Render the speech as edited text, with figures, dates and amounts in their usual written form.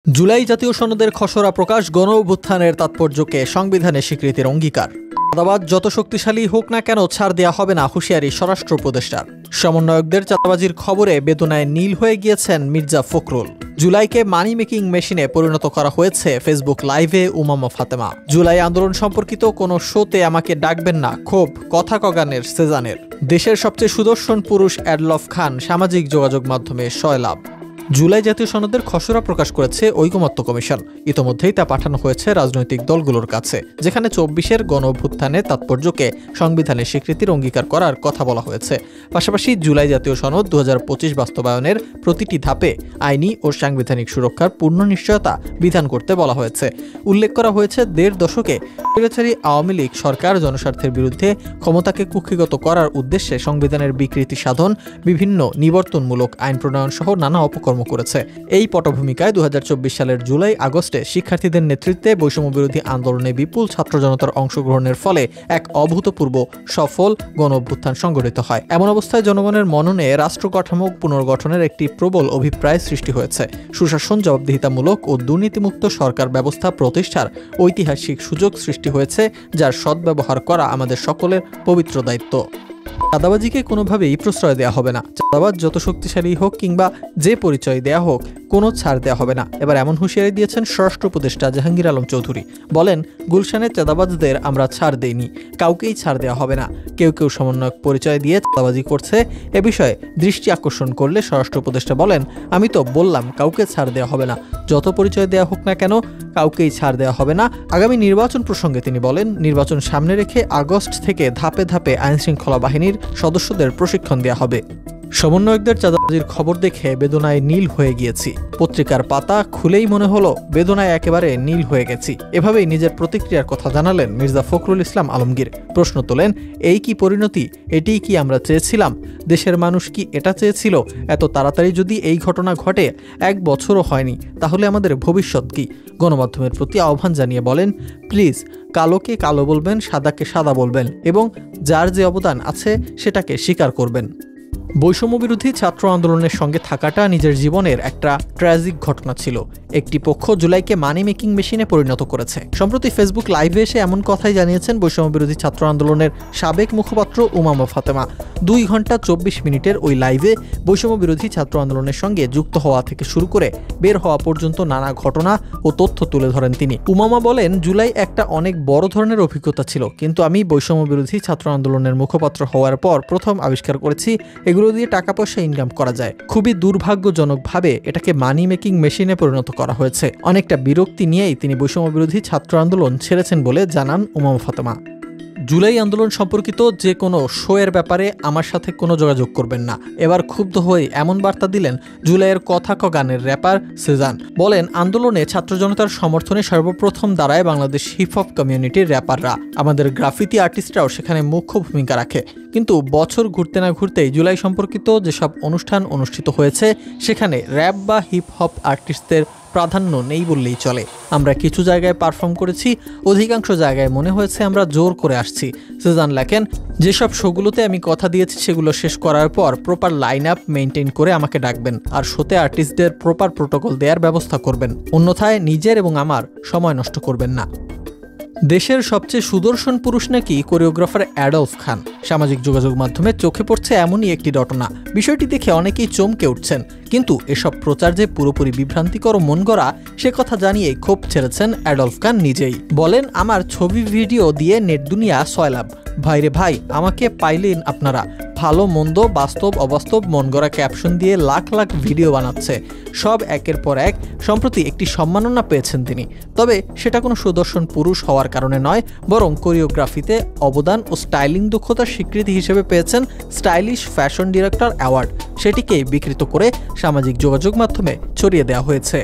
জুলাই জাতীয় সনদের খসড়া প্রকাশ গণ-অভ্যুত্থানের তাৎপর্যকে সংবিধানে স্বীকৃতির অঙ্গীকার। চাঁদাবাজ যত শক্তিশালী হোক না কেন ছাড় দেয়া হবে না, হুঁশিয়ারি স্বরাষ্ট্র উপদেষ্টার। সমন্বয়কদের চাঁদাবাজির খবরে বেদনায় নীল হয়ে গিয়েছেন মির্জা ফখরুল। জুলাইকে মানি মেকিং মেশিনে পরিণত করা হয়েছে ফেসবুক লাইভে উমামা ফাতেমা। জুলাই আন্দোলন সম্পর্কিত কোনো শোতে আমাকে ডাকবেন না, ক্ষোভ কথা কগানের সেজানের। দেশের সবচেয়ে সুদর্শন পুরুষ অ্যাডলফ খান সামাজিক যোগাযোগ মাধ্যমে সয়লাভ। জুলাই জাতীয় সনদের খসড়া প্রকাশ করেছে ঐকমত্য কমিশন। ইতোমধ্যেই তা পাঠানো হয়েছে রাজনৈতিক দলগুলোর কাছে, যেখানে ২৪-এর গণ-অভ্যুত্থানের তাৎপর্যকে সংবিধানে স্বীকৃতির অঙ্গীকার করার কথা বলা হয়েছে। পাশাপাশি জুলাই জাতীয় সনদ ২০২৫ বাস্তবায়নের প্রতিটি ধাপে আইনি ও সাংবিধানিক সুরক্ষার পূর্ণ নিশ্চয়তা বিধান করতে বলা হয়েছে। উল্লেখ করা হয়েছে, ১.৫ দশকে স্বৈরাচারী আওয়ামী লীগ সরকার জনস্বার্থের বিরুদ্ধে ক্ষমতাকে কুক্ষিগত করার উদ্দেশ্যে সংবিধানের বিকৃতি সাধন, বিভিন্ন নিবর্তনমূলক আইন প্রণয়ন সহ নানা অপকর্ম করেছে। এই পটভূমিকায় ২০২৪ সালের জুলাই আগস্টে শিক্ষার্থীদের নেতৃত্বে বৈষম্যবিরোধী আন্দোলনে বিপুল ছাত্র জনতার অংশগ্রহণের ফলে এক অভূতপূর্ব সফল গণ-অভ্যুত্থান সংঘটিত হয়। এমন অবস্থায় জনগণের মননে রাষ্ট্র কাঠামো পুনর্গঠনের একটি প্রবল অভিপ্রায় সৃষ্টি হয়েছে। সুশাসন, জবাবদিহিতামূলক ও দুর্নীতিমুক্ত সরকার ব্যবস্থা প্রতিষ্ঠার ঐতিহাসিক সুযোগ সৃষ্টি হয়েছে, যার সদ্ব্যবহার করা আমাদের সকলের পবিত্র দায়িত্ব। চাঁদাবাজিকে কোনোভাবেই প্রশ্রয় দেওয়া হবে না। চাঁদাবাজ যত শক্তিশালী হোক কিংবা যে পরিচয় দেয়া হোক, কোনো ছাড় দেওয়া হবে না। এবার এমন হুঁশিয়ারি দিয়েছেন স্বরাষ্ট্র উপদেষ্টা জাহাঙ্গীর আলম চৌধুরী। বলেন, গুলশানের চাঁদাবাজদের আমরা ছাড় দেইনি, কাউকেই ছাড় দেওয়া হবে না। কেউ কেউ সমন্বয়ক পরিচয় দিয়ে চাঁদাবাজি করছে, এ বিষয়ে দৃষ্টি আকর্ষণ করলে স্বরাষ্ট্র উপদেষ্টা বলেন, আমি তো বললাম কাউকে ছাড় দেওয়া হবে না, যত পরিচয় দেওয়া হোক না কেন কাউকেই ছাড় দেওয়া হবে না। আগামী নির্বাচন প্রসঙ্গে তিনি বলেন, নির্বাচন সামনে রেখে আগস্ট থেকে ধাপে ধাপে আইনশৃঙ্খলা বাহিনীর সদস্যদের প্রশিক্ষণ দেওয়া হবে। সমন্বয়কদের চাঁদাবাজির খবর দেখে বেদনায় নীল হয়ে গিয়েছি। পত্রিকার পাতা খুলেই মনে হলো বেদনায় একেবারে নীল হয়ে গেছি। এভাবেই নিজের প্রতিক্রিয়ার কথা জানালেন মির্জা ফখরুল ইসলাম আলমগীর। প্রশ্ন তোলেন, এই কি পরিণতি? এটিই কি আমরা চেয়েছিলাম? দেশের মানুষ কি এটা চেয়েছিল? এত তাড়াতাড়ি যদি এই ঘটনা ঘটে, ১ বছরও হয়নি, তাহলে আমাদের ভবিষ্যৎ কি? গণমাধ্যমের প্রতি আহ্বান জানিয়ে বলেন, প্লিজ কালোকে কালো বলবেন, সাদাকে সাদা বলবেন এবং যার যে অবদান আছে সেটাকে স্বীকার করবেন। বৈষম্যবিরোধী ছাত্র আন্দোলনের সঙ্গে থাকাটা নিজের জীবনের একটা ট্র্যাজিক ঘটনা ছিল। একটি পক্ষ জুলাইকে মানি মেকিং মেশিনে পরিণত করেছে। সম্প্রতি ফেসবুক লাইভে এসে এমন কথাই জানিয়েছেন বৈষম্যবিরোধী ছাত্র আন্দোলনের সাবেক মুখপাত্র উমামা ফাতেমা। ২ ঘন্টা ২৪ মিনিটের ওই লাইভে বৈষম্যবিরোধী ছাত্র আন্দোলনের সঙ্গে যুক্ত হওয়া থেকে শুরু করে বের হওয়া পর্যন্ত নানা ঘটনা ও তথ্য তুলে ধরেন তিনি। উমামা বলেন, জুলাই একটা অনেক বড় ধরনের অভিজ্ঞতা ছিল, কিন্তু আমি বৈষম্যবিরোধী ছাত্র আন্দোলনের মুখপাত্র হওয়ার পর প্রথম আবিষ্কার করেছি এগুলো দিয়ে টাকা পয়সা ইনকাম করা যায়। খুবই দুর্ভাগ্যজনকভাবে এটাকে মানি মেকিং মেশিনে পরিণত করা হয়েছে। অনেকটা বিরক্তি নিয়েই তিনি বৈষম্যবিরোধী ছাত্র আন্দোলন ছেড়েছেন বলে জানান উমামা ফাতেমা। জুলাই আন্দোলন সম্পর্কিত যে কোনো শো এর ব্যাপারে আমার সাথে কোনো যোগাযোগ করবেন না। এবার ক্ষুব্ধ হয়ে এমন বার্তা দিলেন জুলাইয়ের কথা গানের র্যাপার সেজান। বলেন, আন্দোলনে ছাত্র জনতার সমর্থনে সর্বপ্রথম দাঁড়ায় বাংলাদেশ হিপ হপ কমিউনিটির র্যাপাররা। আমাদের গ্রাফিতি আর্টিস্টরাও সেখানে মুখ্য ভূমিকা রাখে। কিন্তু বছর ঘুরতে না ঘুরতেই জুলাই সম্পর্কিত যেসব অনুষ্ঠান অনুষ্ঠিত হয়েছে সেখানে র্যাপ বা হিপ হপ আর্টিস্টদের প্রাধান্য নেই বললেই চলে। আমরা কিছু জায়গায় পারফর্ম করেছি, অধিকাংশ জায়গায় মনে হয়েছে আমরা জোর করে আসছি। সেজান লেখেন, যেসব শোগুলোতে আমি কথা দিয়েছি সেগুলো শেষ করার পর প্রপার লাইন আপ মেনটেন করে আমাকে ডাকবেন, আর শোতে আর্টিস্টদের প্রপার প্রোটোকল দেওয়ার ব্যবস্থা করবেন। অন্যথায় নিজের এবং আমার সময় নষ্ট করবেন না। দেশের সবচেয়ে সুদর্শন পুরুষ নাকি কোরিওগ্রাফার অ্যাডলফ খান। সামাজিক যোগাযোগ মাধ্যমে চোখে পড়ছে এমনই একটি ঘটনা। বিষয়টি দেখে অনেকেই চমকে উঠছেন, কিন্তু এসব প্রচার যে পুরোপুরি বিভ্রান্তিকর ও মন গড়া সে কথা জানিয়ে ক্ষোভ ছেড়েছেন অ্যাডলফ খান নিজেই। বলেন, আমার ছবি ভিডিও দিয়ে নেট দুনিয়া সয়লাভ। ভাইরে ভাই, আমাকে পাইলেন আপনারা। ভালো মন্দ, বাস্তব অবাস্তব, মন গড়া ক্যাপশন দিয়ে লাখ লাখ ভিডিও বানাচ্ছে, সব একের পর এক। সম্প্রতি একটি সম্মাননা পেয়েছেন তিনি, তবে সেটা কোনো সুদর্শন পুরুষ হওয়ার কারণে নয়, বরং কোরিওগ্রাফিতে অবদান ও স্টাইলিং দক্ষতার স্বীকৃতি হিসেবে পেয়েছেন স্টাইলিশ ফ্যাশন ডিরেক্টর অ্যাওয়ার্ড। সেটিকে বিকৃত করে সামাজিক যোগাযোগ মাধ্যমে ছড়িয়ে দেওয়া হয়েছে।